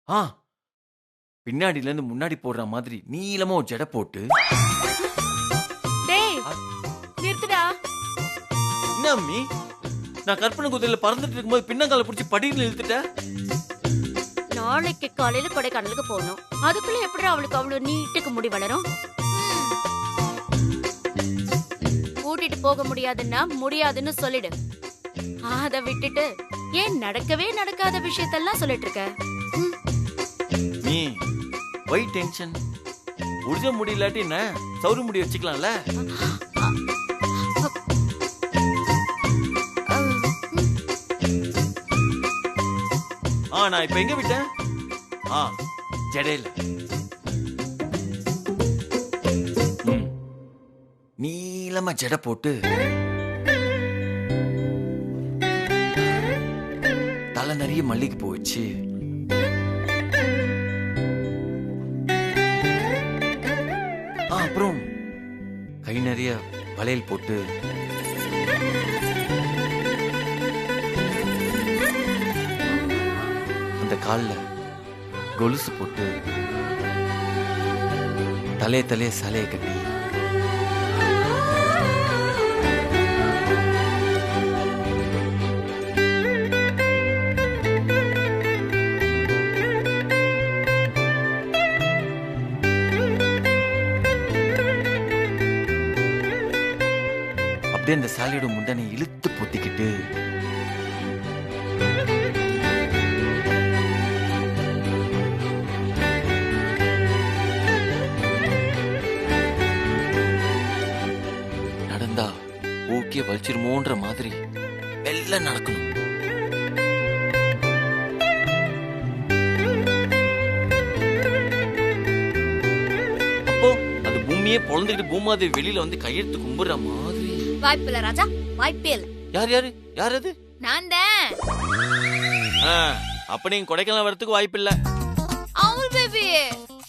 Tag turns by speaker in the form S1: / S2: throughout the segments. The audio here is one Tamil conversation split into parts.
S1: ஆ பின்னாடில இருந்து முன்னாடி போடுற மாதிரி நீளமா ஒரு ஜடை போட்டு.
S2: டேய் நிறுத்துடா.
S1: என்ன அம்மி, நான் கற்பனை குதிரையில பறந்துட்டு இருக்கும்போது பின்னங்கால பிடிச்சி படியில் இழுத்துட்ட.
S2: நாளைக்கு காலையில கொடைக்கானலுக்கு போகணும். அதுக்குள்ள எப்படி அவளுக்கு அவ்வளவு நீட்டுக்கு முடி வளரும்? கூட்டிட்டு போக முடியாதுன்னா முடியாதுன்னு சொல்லிடு. அத விட்டுட்டு ஏன் நடக்கவே நடக்காத விஷயத்தெல்லாம் சொல்லிட்டு இருக்க?
S1: நீ வை டென்ஷன். உறுத முடியலாட்டி என்ன சௌரி முடி வச்சுக்கலாம்ல. நான் இப்ப எங்க விட்டேன்? ஜடையில. நீளமா ஜடை போட்டு தலை நிறைய மல்லிகை பூ வச்சு அப்புறம் கை நிறைய வளையல் போட்டு அந்த கால்ல கொலுசு போட்டு தலைய சலையை கட்டி அப்படியே அந்த சாலையோட முந்தானை இழுத்து பொத்திக்கிட்டு நடந்தா ஓகே வலிச்சிருமோன்ற மாதிரி மெல்ல நடக்கணும். அப்போ அது பூமியே பொழந்துக்கிட்டு பூமாதேவி வெளியில வந்து கையெழுத்து கும்பிடுற மாதிரி.
S2: வாய்ப்பில்ல ராஜா, வாய்ப்பில்.
S1: யார் அது?
S2: நான் தான்.
S1: அப்ப நீங்க கொடைக்கானல் வரதுக்கு வாய்ப்பில்ல.
S2: அமுல் பேபி.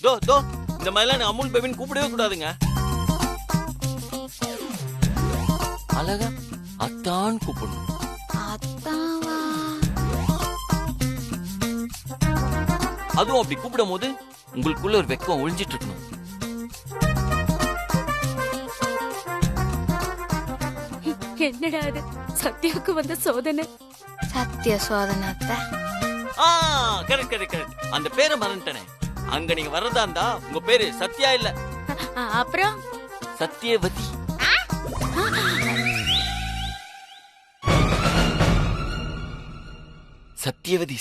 S1: தோ இந்த மாதிரிலாம் அமுல் பேபின்னு கூப்பிடவே கூடாதுங்க. அழகா அத்தான் கூப்பிடணும்.
S2: அத்தாவா?
S1: அதுவும் அப்படி கூப்பிடும் போது உங்களுக்குள்ள ஒரு வெக்கம் ஒழிஞ்சிட்டு இருக்கணும்.
S2: என்னடா அது? சத்யாவுக்கு வந்த சோதனை. சத்ய சோதனை.
S1: கரெக்ட். அந்த பேரை மறந்துட்டேனே. அங்க நீங்க வர்றதா இருந்தா உங்க பேரு சத்யா இல்ல,
S2: அப்புறம்
S1: சத்யவதி.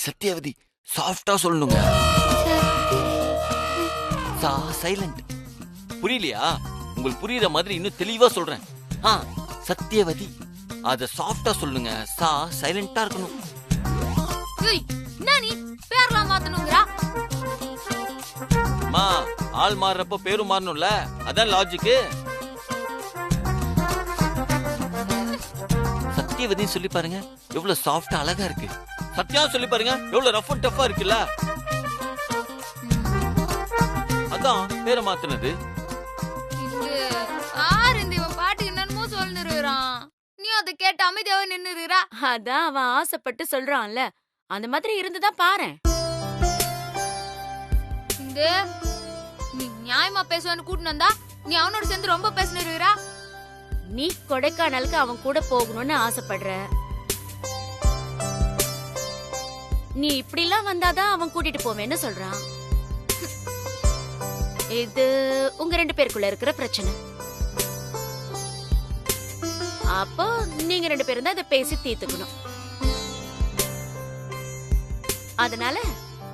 S1: சத்யவதி சாஃப்டா சொல்லணுங்க. சைலண்ட். புரியலையா? உங்களுக்கு புரியுற மாதிரி இன்னும் தெளிவா சொல்றேன். சத்யவதி அத சாஃப்டா சொல்லுங்க. சைலண்டா இருக்கணும்.
S2: நீ பேர்லாம் மாத்தணும்ங்கறா?
S1: ஆள் மாறறப்ப பேரு மாறணும்ல, அதான் லாஜிக். சத்யவதி சொல்லி பாருங்க, எவ்வளவு சாஃப்டா அழகா இருக்கு. சத்யா சொல்லி பாருங்க, எவ்வளவு ரஃப் அண்ட் டஃபா இருக்குல்ல. அதான் பேரை மாத்துனது.
S2: நீ அத கேட்ட அமைதியாவே நின்னுறா. அதான் அவன் ஆசைப்பட்டு சொல்றான்ல, அந்த மாதிரி இருந்துதான் பாரு. நீ நியாயமா பேசுவான்னு கூட்டினு வந்தா நீ அவனோட சேர்ந்து ரொம்ப பேசினுறா. நீ கொடைக்கானலுக்கு அவன் கூட போகணும்னு ஆசைப்படுற. நீ இப்படி எல்லாம் வந்தாதான் அவன் கூட்டிட்டு போவேன்னு சொல்றான். இது உங்க 2 பேருக்குள்ள இருக்கிற பிரச்சனை. அப்போ நீங்க 2 பேரும் தான் இதை பேசி தீர்த்துக்கணும். அதனால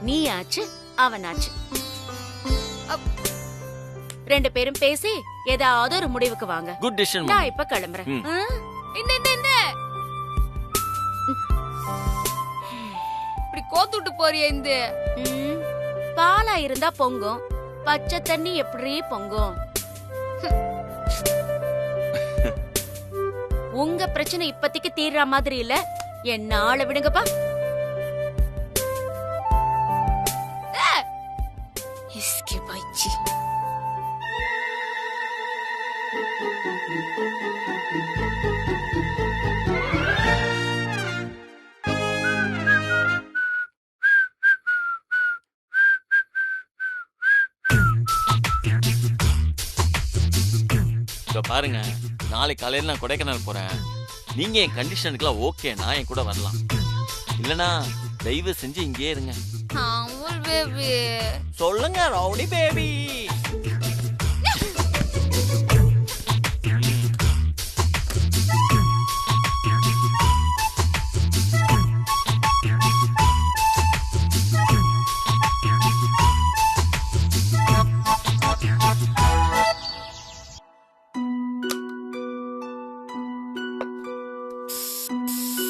S2: நீ ஆச்சு அவனாச்சு. 2 பேரும் பேசி ஏதாவது ஒரு முடிவுக்கு வாங்க.
S1: Good decision.
S2: நான் இப்ப கிளம்புறேன். இந்த இப்படி கோத்துட்டு போறிய இந்த பாலா இருந்தா பொங்கும், பச்சை தண்ணி எப்படி பொங்கும்? உங்க பிரச்சனை இப்பத்திக்கு தீர்ற மாதிரி இல்ல. என்ன ஆள விடுங்கப்பா. इसके बच्ची
S1: இப்ப பாருங்க, நாளை காலையில நான் கொடைக்கானல் போறேன். நீங்க என் கண்டிஷனுக்குலாம் ஓகேனா என் கூட வரலாம். இல்லனா தயவு செஞ்சு இங்கேயே இருங்க.
S2: அமுல் பேபி.
S1: சொல்லுங்க ரவுடி பேபி.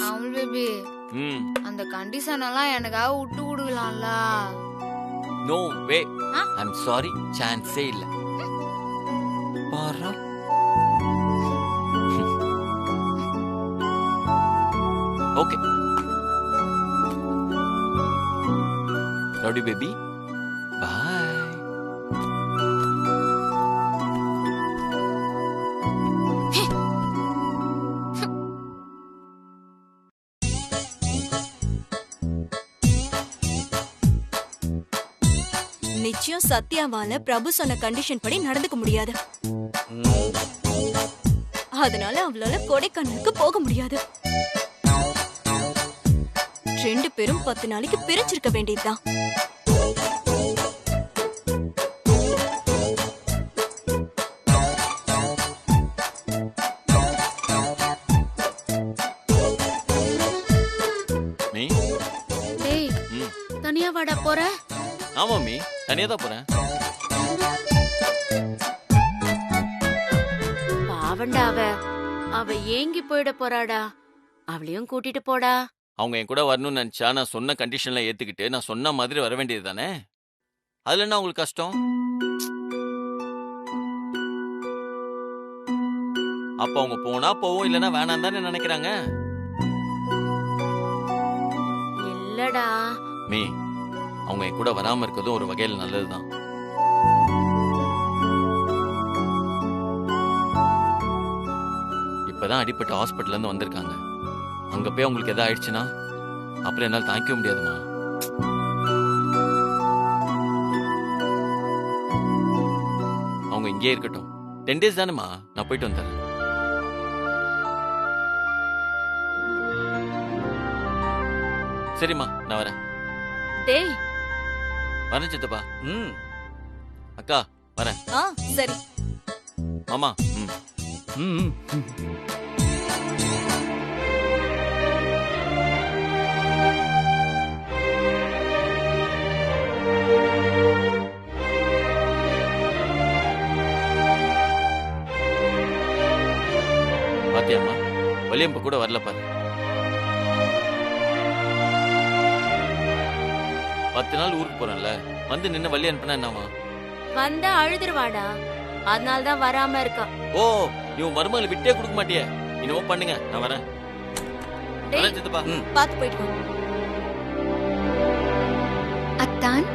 S2: அமுல் பேபி, அந்த கண்டிஷன் எல்லாம் எனக்காக விட்டு கொடுக்கலாம்ல?
S1: No way.
S2: ஆ?
S1: ஐம் சாரி, சான்ஸே இல்ல. பாரா. Okay rowdy baby, bye.
S3: நிச்சயம் சத்யாவால பிரபு சொன்ன கண்டிஷன் படி நடந்துக்க முடியாது. அதனால அவளால கொடைக்கானலுக்கு போக முடியாது. 2 பேரும் 10 நாளைக்கு பிரிஞ்சிருக்க வேண்டியதுதான்.
S1: மீ
S2: டேய், தனியா வாடா போற?
S1: ஆமா மீ, தனியா தான் போறேன்.
S2: பாவண்டா அவ ஏங்கி போயிட போறாடா. அவளையும் கூட்டிட்டு போடா.
S1: அவங்க என் கூட வரணும்னு நினைச்சா நான் சொன்ன கண்டிஷன்ல ஏத்துக்கிட்டு நான் சொன்ன மாதிரி வர வேண்டியது தானே. அதுல என்ன உங்களுக்கு கஷ்டம்? அப்ப அவங்க போனா போவோம், இல்லனா வேணாம் தானே நினைக்கிறாங்க.
S2: இல்லடா.
S1: மீ, அவங்க என் கூட வராம இருக்கிறதும் ஒரு வகையில் நல்லதுதான். இப்பதான் அடிப்பட்ட ஹாஸ்பிட்டல்ல இருந்து வந்திருக்காங்க. அங்க போய் அவங்களுக்கு எதாவது ஆயிடுச்சுன்னா அப்புறம் என்னால தாங்கிக்க முடியாதுமா. அவங்க இங்கே இருக்கட்டும். 10 days தானேமா, நான் போயிட்டு வந்துடுறேன். சரிம்மா, நான் வரேன்.
S2: டேய்,
S1: வரேன் சித்தப்பா. அக்கா வரேன்.
S3: சரி.
S1: மாமா. பாத்தியாம்மா, வலியம்ப கூட வரல பாரு. 10 நாள் ஊருக்கு போறேன்ல, வந்து நின்னு வள்ளி அனுப்புனா என்னமா?
S2: வந்தா அழுதுருவாடா. அதனாலதான் வராம இருக்கா.
S1: ஓ, நீ உன் மருமகளை விட்டே கொடுக்க மாட்டியே. என்னவோ பண்ணுங்க, நான் வரேன். வரேன் சித்தப்பா.
S3: பாத்து போயிட்டு வா.
S2: அத்தான்,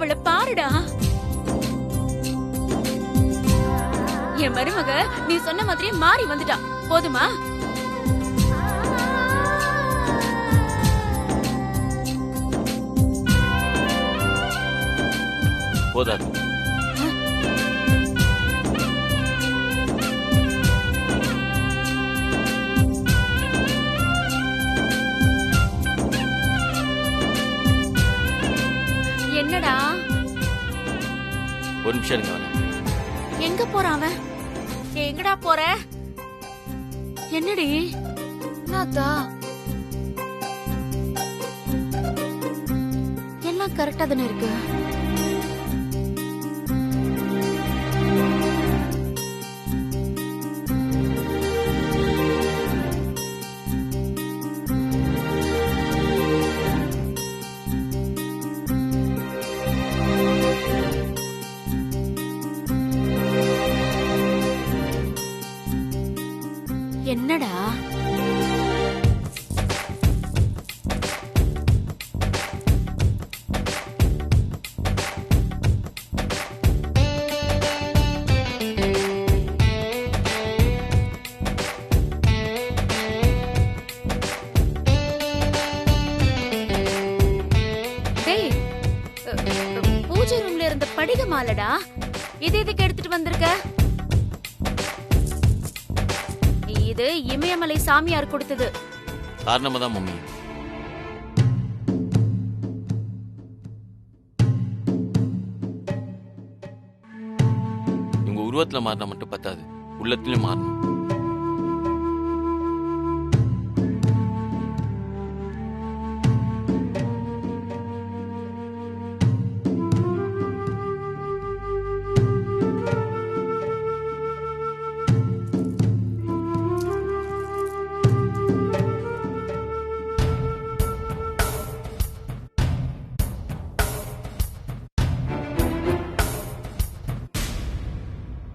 S2: அவளை பாருடா. என் மருமக நீ சொன்ன மாதிரியே மாறி வந்துட்டா. போதுமா?
S1: போதாது.
S2: என்னடா?
S1: ஒரு நிமிஷம் இருங்க வரேன்.
S2: எங்க போறான் அவன்? எங்கடா போற? என்னடி? நாத்தா எல்லாம் கரெக்டா தானே இருக்கு. என்னடா? டேய், பூஜை ரூம்ல இருந்த படிக மாலடா. இது எதுக்கு எடுத்துட்டு வந்திருக்க? இது இமயமலை சாமியார் கொடுத்தது.
S1: காரணமா தான் மம்மி. இவங்க உருவத்துல மாறினா மட்டும் பத்தாது, உள்ளத்திலும் மாறணும்.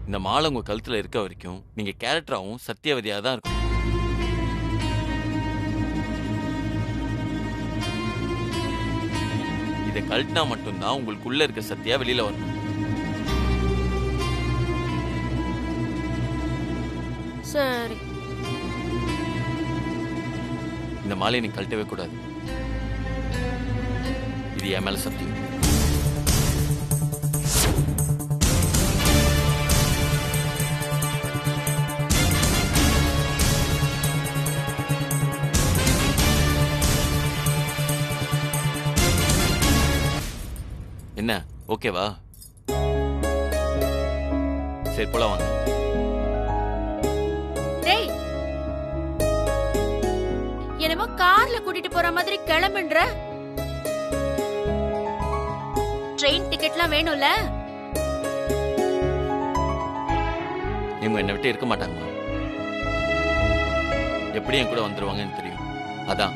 S1: இந்த மாலை உங்க கழுத்துல இருக்க வரைக்கும் நீங்க கேரக்டராவும் சத்தியவதியா தான் இருக்கும். இதை கழட்டினா மட்டும்தான் உங்களுக்குள்ள இருக்க சத்தியா வெளியில வரணும்.
S2: சரி.
S1: இந்த மாலையை நீ கழட்டவே கூடாது. இது என் மேல சத்தியம். என்ன ஓகேவா? சரி போலாம் வாங்க.
S2: டேய், என்னமோ கார்ல கூட்டிட்டு போற மாதிரி கிளம்புன்ற. ட்ரெயின் டிக்கெட்லாம் வேணும்ல?
S1: இவங்க என்னை விட்டு இருக்க மாட்டாங்கம்மா. எப்படி என் கூட வந்துருவாங்கன்னு தெரியும். அதான்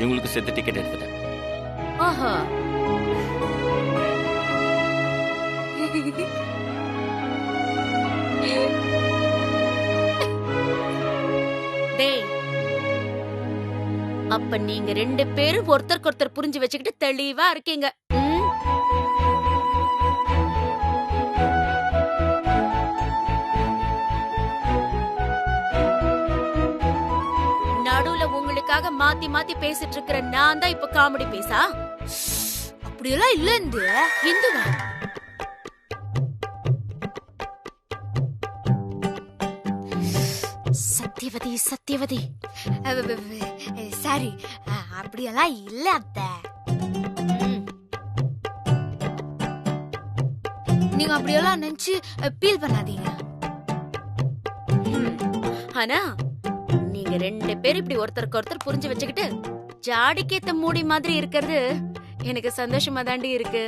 S1: இவங்களுக்கு சேர்த்து டிக்கெட் எடுத்துட்டேன்.
S2: ஆஹா. டேய், அப்ப நீங்க ரெண்டு பேரும் ஒருத்தருக்கு ஒருத்தர் புரிஞ்சு வச்சுக்கிட்டு தெளிவா இருக்கீங்க. நடுவுல உங்களுக்காக மாத்தி மாத்தி பேசிட்டு இருக்கிற நான் தான் இப்ப காமெடி பேசா? அப்படியெல்லாம் இல்ல. இந்துவா? சத்தியவதி சத்தியவதி. சரி, அப்படியெல்லாம் இல்ல அத்தை. நீங்க அப்படியெல்லாம் நினைச்சு ஃபீல் பண்ணாதீங்க. ஆனா நீங்க ரெண்டு பேரும் இப்படி ஒருத்தருக்கு ஒருத்தர் புரிஞ்சு வச்சுக்கிட்டு ஜாடிக்கேத்த மூடி மாதிரி இருக்கிறது எனக்கு சந்தோஷமா தாண்டி இருக்கு.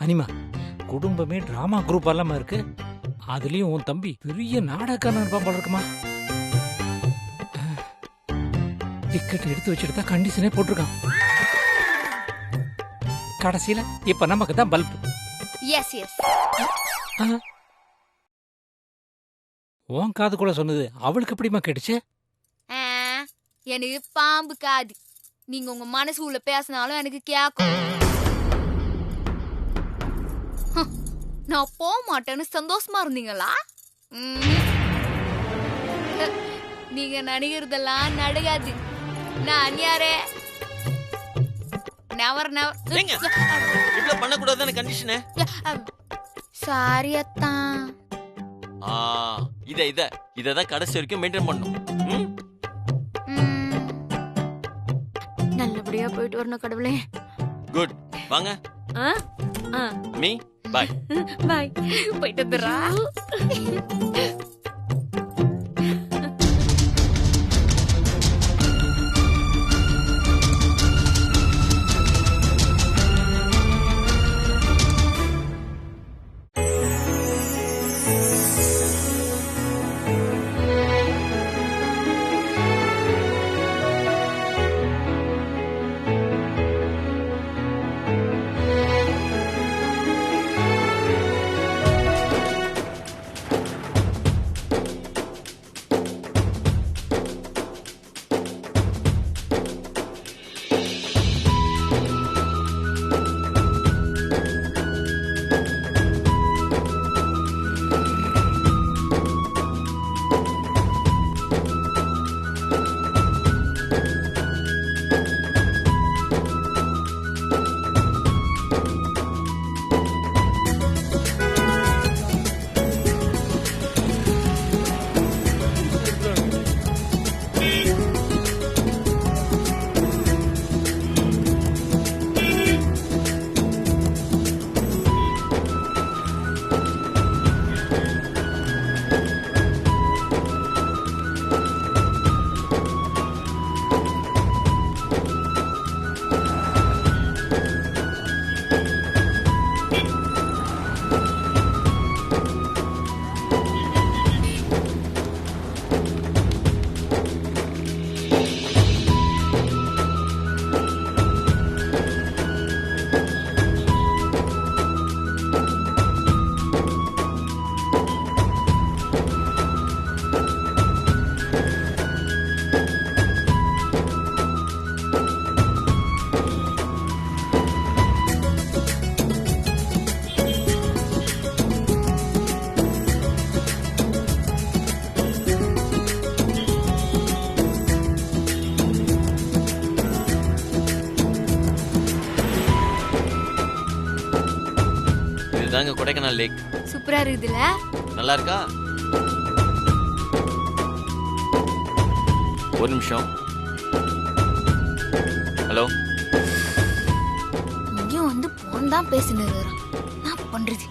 S4: அனிமா, குடும்பமே டிராமா குரூப் எல்லாம இருக்கு. அதுலயும் உன் தம்பி பெரிய நாடகம் இருப்பான் போல இருக்குமா. டிக்கெட் எடுத்து வச்சுட்டு தான் கண்டிஷனே போட்டிருக்கான். கடைசியில இப்ப நமக்கு தான் பல்ப்.
S2: S S.
S4: உன் காது கூட சொன்னது அவளுக்கு எப்படிமா கேட்டுச்சு?
S2: எனக்கு பாம்பு காது. நீங்க உங்க மனசு உள்ள பேசினாலும் எனக்கு கேக்கும். நான் போக மாட்டேன்னு சந்தோஷமா இருந்தீங்களா? நீங்க நினைக்கிறதெல்லாம் நடக்காது. நான் யாரே நவர் நவர்.
S1: ஏங்க இப்படி பண்ண கூடாதுன்னு கண்டிஷனே.
S2: சாரி அத்தா.
S1: இததான் கடைசி வரைக்கும் மெயின்டைன் பண்ணும்.
S2: நல்லபடியா போயிட்டு வரணும் கடவுளே.
S1: குட். வாங்க. மீ பாய்.
S2: பாய். போயிட்டு வந்துடுறா.
S1: இதுதாங்க கொடைக்கானல் லேக்.
S2: சூப்பரா இருக்குதுல?
S1: நல்லா இருக்கா? ஒரு நிமிஷம். ஹலோ.
S2: இங்க வந்து போன் தான் பேசினு இருக்கான். நான் பண்றது.